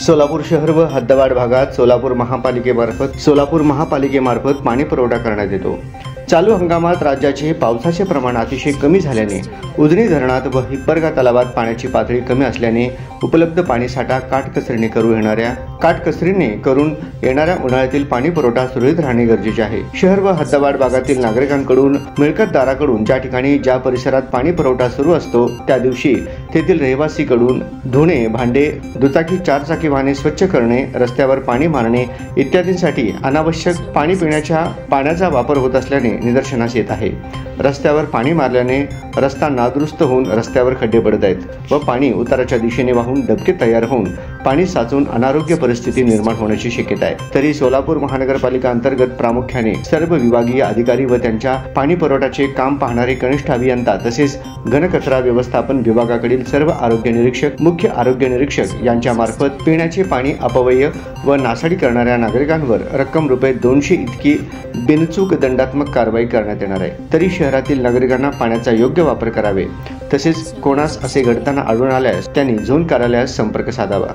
सोलापूर शहर व हद्दवाढ भागात सोलापूर महापालिकेमार्फत पाणी पुरवठा करण्यात येतो। चालू हंगामात राज्याचे पावसाचे प्रमाण अतिशय कमी झाल्याने उजनी धरणात व हिप्परगा तलावात पाण्याची पातळी कमी असल्याने उपलब्ध पाणीसाठा काटकसरीने करून येणाऱ्या उन्हाळ्यातील पाणी पुरवठा सुरळीत राहणे गरजेचे आहे। शहर व हद्दवाढ भागातील नागरिकांकडून मिळकतदाराकडून ज्या ठिकाणी ज्या परिसरात पाणी पुरवठा सुरू असतो त्या दिवशी तेथील रहिवासीकडून धुणे, भांडे, दुचाकी, चारचाकी वाहने स्वच्छ करणे, रस्त्यावर पाणी मारणे इत्यादींसाठी अनावश्यक पाणी पिण्याच्या पाण्याचा वापर होत असल्याने निदर्शनास येत आहे। रस्त्यावर पाणी मारल्याने रस्ता नादुरुस्त होऊन रस्त्यावर खड्डे पडत आहेत व पाणी उताराच्या दिशेने वाहून डबके तयार होऊन पाणी साचून अनारोग्य परिस्थिती निर्माण होण्याची शक्यता आहे। तरी सोलापूर महानगरपालिका अंतर्गत प्रामुख्याने सर्व विभागीय अधिकारी व त्यांच्या पाणी पुरवठ्याचे काम पाहणारे कनिष्ठ अभियंता तसेच घनकचरा व्यवस्थापन विभागाकडील सर्व आरोग्य निरीक्षक, मुख्य आरोग्य निरीक्षक यांच्या मार्फत पिण्याचे पाणी अपव्यय व नासाडी करणाऱ्या नागरिकांवर रक्कम ₹200 इतकी बिनचूक दंडात्मक कारवाई करण्यात येणार आहे। तरी शहरातील नागरिकांना पाण्याचा योग्य वापर करावे तसेच कोणास असे घडताना आढळून आल्यास त्यांनी झोन कार्यालयास संपर्क साधावा।